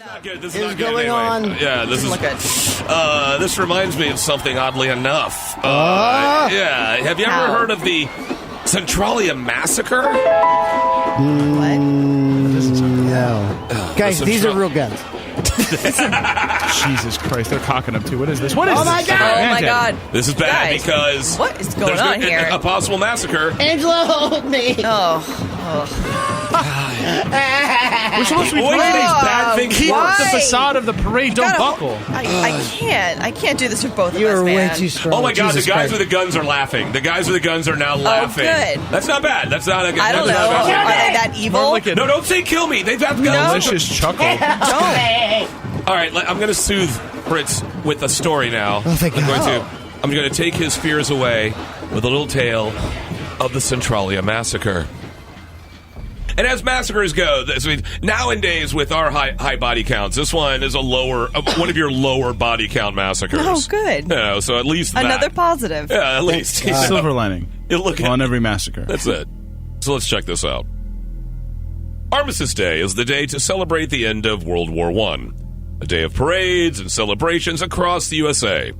not good. This is not good going anyway. on. Yeah, this is good. This reminds me of something oddly enough. Yeah, have you ever heard of the Centralia Massacre? No. Guys, these are real guns. Jesus Christ, they're cocking up too. What is this? What is this? My God. Oh, my God. This is bad Guys, because what is going there's on here? A possible massacre. Angela, hold me. Oh. We're supposed to be Avoid playing these these bad things. Keep Why? the facade of the parade. Don't buckle. I can't do this with both of us, You're man. way too strong. Oh my God! Jesus the guys Christ. with the guns are laughing. The guys with the guns are now laughing. good. That's not bad. That's not a good. I don't know. that's not Are bad. they that evil? More like a No, don't say kill me. They've got guns. delicious chuckle. Don't. All right, I'm going to soothe Fritz with a story now. Oh, thank God. I'm going to take his fears away with a little tale of the Centralia Massacre. And as massacres go, nowadays with our high body counts, this one is one of your lower body count massacres. Oh, good. You know, so at least Another that. positive. Yeah, at least. You know. Silver lining You look at- on every massacre. That's it. So let's check this out. Armistice Day is the day to celebrate the end of World War I. A day of parades and celebrations across the USA.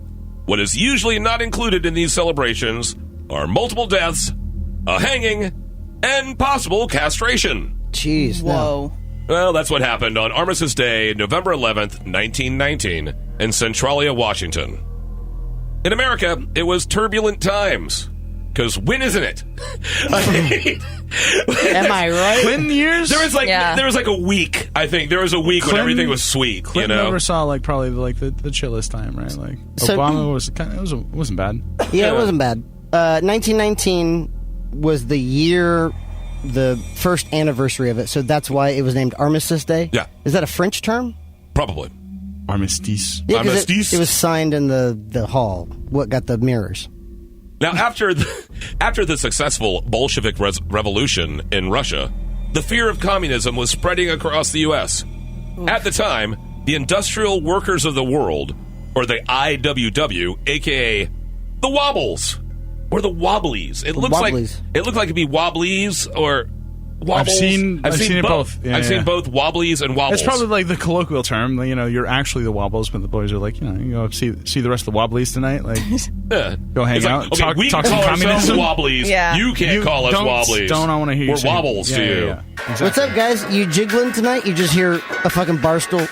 What is usually not included in these celebrations are multiple deaths, a hanging, and possible castration. Jeez. Whoa. Well, that's what happened on Armistice Day, November 11th, 1919, in Centralia, Washington. In America, it was turbulent times. Because when isn't it? Am I right? Clinton years? There was like a week. I think there was a week when everything was sweet. Clinton you know, never saw probably the chillest time, right? Like So- Obama wasn't bad. Yeah, it wasn't bad. 1919 was the year, the first anniversary of it, so that's why it was named Armistice Day. Yeah. Is that a French term? Probably. Armistice. Yeah, 'cause Armistice? It was signed in the hall. What got the mirrors? Now, after the successful Bolshevik revolution in Russia, the fear of communism was spreading across the U.S. At the time, the Industrial Workers of the World, or the IWW, a.k.a. the Wobbles, or the Wobblies. It looks Wobblies. like it'd be Wobblies or Wobbles. I've seen it both. Yeah, I've seen both Wobblies and Wobbles. It's probably like the colloquial term. You know, you're actually the Wobbles, but the boys are like, you go see the rest of the Wobblies tonight. Like, Yeah. go hang It's like, out. okay, we talk call some ourselves communism. Wobblies. Yeah. You can't call us don't- Wobblies. Don't I want to hear you We're say it. Wobbles to you. Yeah. Exactly. What's up, guys? You jiggling tonight? You just hear a fucking barstool.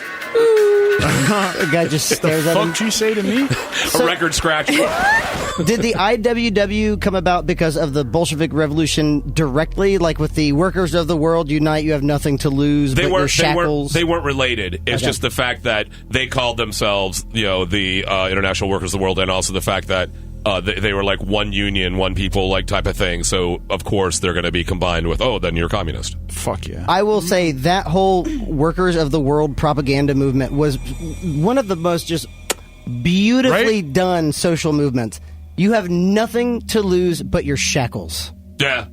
A guy just stares at him. Fuck you say to me? A record scratch. Did the IWW come about because of the Bolshevik Revolution directly? Like with the workers of the world unite, you have nothing to lose but your shackles? They weren't related. It's Okay. just the fact that they called themselves, the International Workers of the World, and also the fact that they were like one union, one people, like type of thing. So of course they're going to be combined with, then you're communist. Fuck yeah. I will say that whole workers of the world propaganda movement was one of the most just beautifully done social movements. You have nothing to lose but your shackles. Yeah.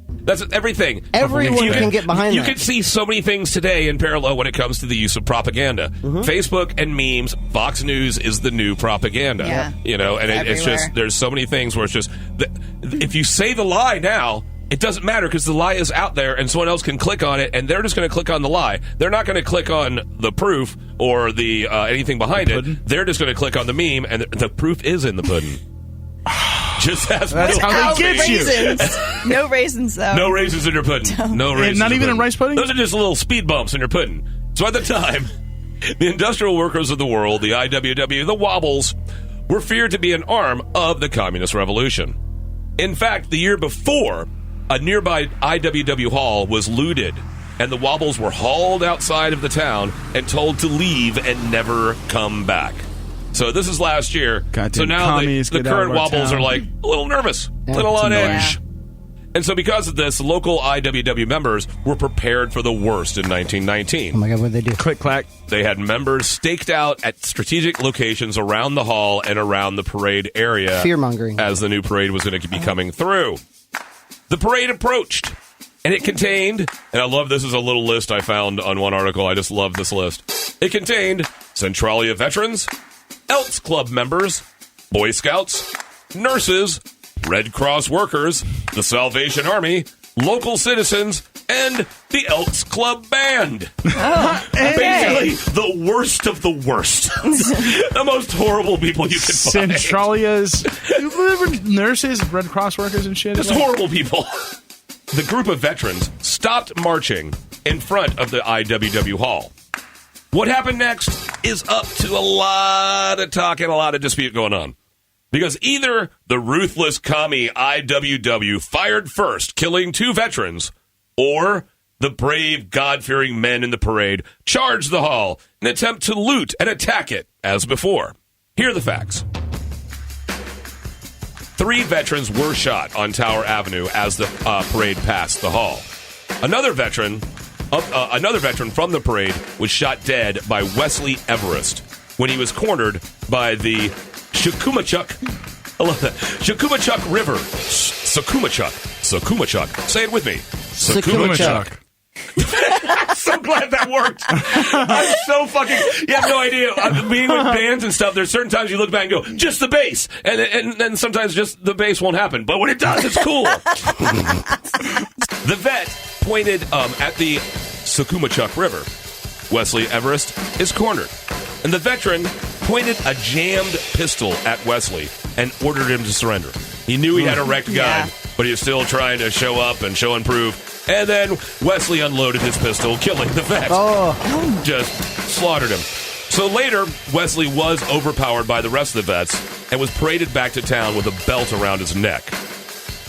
That's everything. Everyone can get behind You that. can see so many things today in parallel when it comes to the use of propaganda. Facebook and memes, Fox News is the new propaganda. Yeah. And it's just, everywhere. there's so many things where it's just, if you say the lie now, it doesn't matter because the lie is out there and someone else can click on it and they're just going to click on the lie. They're not going to click on the proof or the anything behind it. They're just going to click on the meme and the proof is in the pudding. Just as That's how they get you. Raisins. No raisins, though. No raisins in your pudding. No raisins. Not in even your in rice pudding? Those are just little speed bumps in your pudding. So at the time, the Industrial Workers of the World, the IWW, the Wobbles, were feared to be an arm of the Communist Revolution. In fact, the year before, a nearby IWW hall was looted, and the Wobbles were hauled outside of the town and told to leave and never come back. So this is last year. Goddamn So now the commies, get out current of our Wobbles town. are like a little nervous, a little it's on annoying. edge. And so because of this, local IWW members were prepared for the worst in 1919. Oh my God, what did they do? Click clack. They had members staked out at strategic locations around the hall and around the parade area. Fear-mongering. As the new parade was going to be coming through. The parade approached, and it contained, and I love this is a little list I found on one article. I just love this list. It contained Centralia veterans, Elks Club members, Boy Scouts, nurses, Red Cross workers, the Salvation Army, local citizens, and the Elks Club Band. Oh, okay. Basically, the worst of the worst. The most horrible people you can find. Centralia's nurses, Red Cross workers and shit. Just horrible people. The group of veterans stopped marching in front of the IWW hall. What happened next is up to a lot of talk and a lot of dispute going on. Because either the ruthless commie IWW fired first, killing 2 veterans, or the brave, God-fearing men in the parade charged the hall in an attempt to loot and attack it as before. Here are the facts. 3 veterans were shot on Tower Avenue as the parade passed the hall. Another veteran from the parade was shot dead by Wesley Everest when he was cornered by the Sukumachuk. I love that. Sukumachuk River. Sukumachuk. Say it with me. Sukumachuk. So glad that worked. I'm so fucking... You have no idea. Being with bands and stuff, there's certain times you look back and go, just the bass. And then sometimes just the bass won't happen. But when it does, it's cool. The vet pointed at the Sukumachuk River. Wesley Everest is cornered. And the veteran pointed a jammed pistol at Wesley and ordered him to surrender. He knew he had a wrecked gun, but he was still trying to show up and show and prove. And then Wesley unloaded his pistol, killing the vet. Just slaughtered him. So later, Wesley was overpowered by the rest of the vets and was paraded back to town with a belt around his neck.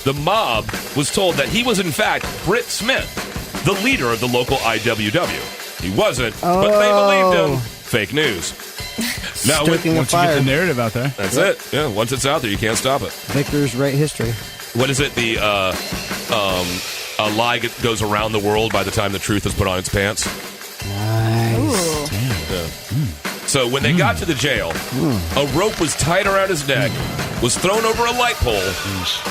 The mob was told that he was, in fact, Britt Smith, the leader of the local IWW. He wasn't, but they believed him. Fake news. Now, once you get the narrative out there. That's it. Yeah, once it's out there, you can't stop it. Victors write history. What is it? The a lie goes around the world by the time the truth is put on its pants. Nice. Yeah. So when they got to the jail, a rope was tied around his neck, was thrown over a light pole,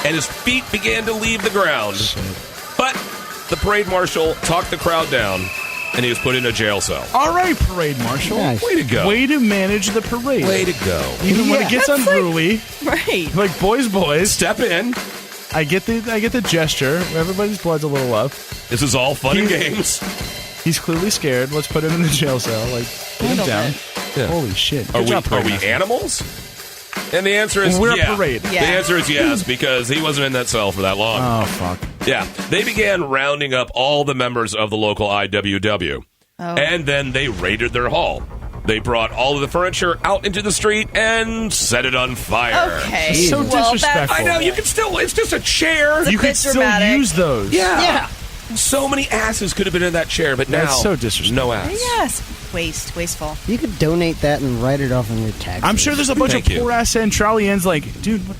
and his feet began to leave the ground. But the parade marshal talked the crowd down, and he was put in a jail cell. All right, parade marshal. Nice. Way to go. Way to manage the parade. Way to go. Even when it gets unruly, Right. like boys. Step in. I get the gesture. Everybody's blood's a little up. This is all fun and games. He's clearly scared. Let's put him in the jail cell. Like, put him down. Yeah. Holy shit. Are Good job, we parade marshal. animals? And the answer is We're yeah. a parade. Yeah. The answer is yes, because he wasn't in that cell for that long. Oh, fuck. Yeah. They began rounding up all the members of the local IWW. And then they raided their hall. They brought all of the furniture out into the street and set it on fire. Okay. So disrespectful. I know, you can still... It's just a chair. It's a You bit could still dramatic. use those. Yeah. So many asses could have been in that chair, but now... That's so disrespectful. No ass. Yes. Wasteful. You could donate that and write it off on your taxes. I'm sure there's a bunch Thank of you. poor ass Centralians like, dude, what?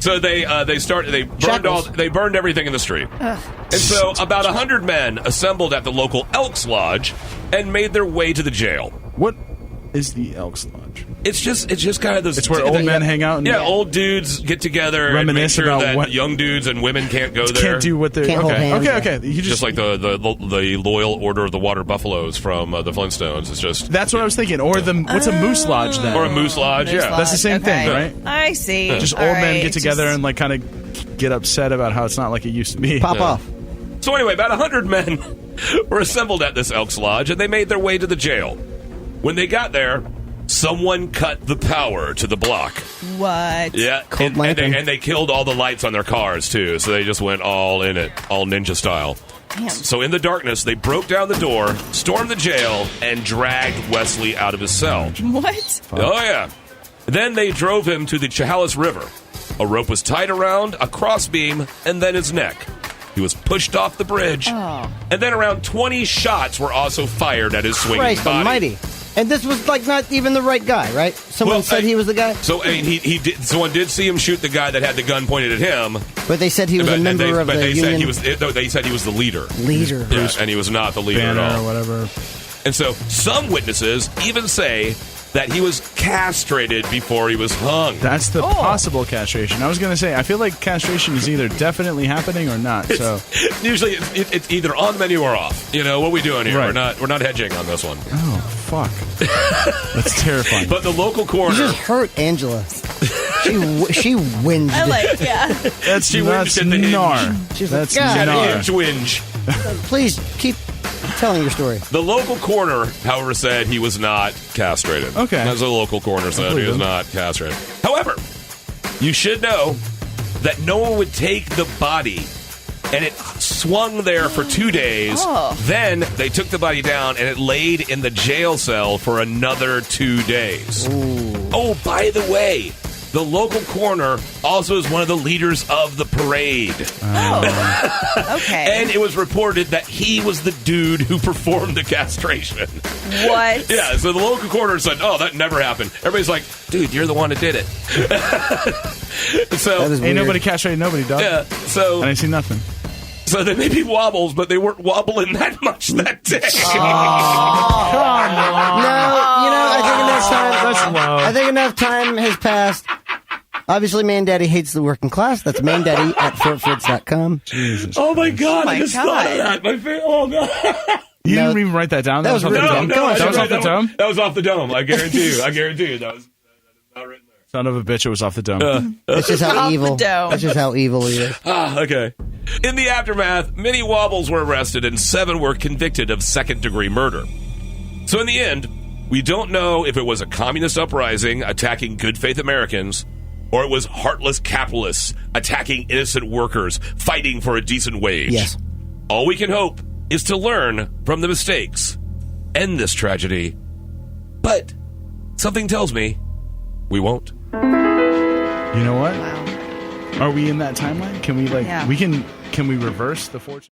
So they burned everything in the street. And so about 100 men assembled at the local Elks Lodge and made their way to the jail. What is the Elks Lodge? It's just kind of those. It's where old men hang out and old dudes get together Reminisce and make sure about that what- young dudes and women can't go there. Can't do what they're... Can't hold hands, Okay. You just like the Loyal Order of the Water Buffaloes from the Flintstones. It's just That's what I was thinking. Or what's a Moose Lodge then? or a Moose Lodge. Moose Yeah, Lodge. That's the same thing, Okay. right? I see. Just All old men right. get together Just- and like kind of get upset about how it's not like it used to be. Pop off. So anyway, about 100 men were assembled at this Elks Lodge, and they made their way to the jail. When they got there, someone cut the power to the block. What? Yeah, Cold lantern. and they killed all the lights on their cars, too, so they just went all in it, all ninja style. Damn. So in the darkness, they broke down the door, stormed the jail, and dragged Wesley out of his cell. What? Oh, yeah. Then they drove him to the Chehalis River. A rope was tied around a crossbeam and then his neck. He was pushed off the bridge. Oh. And then around 20 shots were also fired at his swinging Christ body. almighty. And this was like not even the right guy, right? Someone Well, said he was the guy, So I mean, he did. Someone did see him shoot the guy that had the gun pointed at him. but they said he was a member of the they union said he was. They said he was the leader. leader. Yeah, and he was not the leader Banner at or all. whatever. And so some witnesses even say that he was castrated before he was hung. That's the possible castration. I was going to say, I feel like castration is either definitely happening or not. So Usually it's either on the menu or off. You know, what are we doing here? Right. We're not hedging on this one. Oh, fuck. That's terrifying. But the local You coroner, just hurt Angela. She whinged. I like, yeah. that's she whinged at the hinge. gnar. She's like, That's God, had a gnar. hinge whinge. Please keep telling your story. The local coroner, however, said he was not castrated. Okay. As the local coroner said, he was not castrated. However, you should know that no one would take the body, and it swung there for 2 days. Oh. Then they took the body down, and it laid in the jail cell for another 2 days. Ooh. Oh, by the way, the local coroner also is one of the leaders of the parade. Oh. Okay. And it was reported that he was the dude who performed the castration. What? Yeah, so the local coroner said, oh, that never happened. Everybody's like, dude, you're the one who did it. So, That is Ain't weird. nobody castrated nobody, dog. yeah, so, And I see nothing. so they may be wobbles, but they weren't wobbling that much that day. No, you know, I think enough time. That's low. I think enough time has passed. Obviously, Man Daddy hates the working class. That's mandaddy at fortfritz.com. Jesus. Oh, my God, my I just God. thought of that. Oh, God. You No. didn't even write that down? That was off the really dome? dumb. Come on, That was off the dome? That was off the dome. I guarantee you. I guarantee you. That was not written there. Son of a bitch, it was off the dome. That's just how Off the evil. dome. That's just how evil he is. Okay. In the aftermath, many wobbles were arrested and 7 were convicted of second-degree murder. So in the end, we don't know if it was a communist uprising attacking good-faith Americans or it was heartless capitalists attacking innocent workers fighting for a decent wage. Yes. All we can hope is to learn from the mistakes, end this tragedy. But something tells me we won't. You know what? Wow. Are we in that timeline? Can we, Yeah. can we reverse the fortune?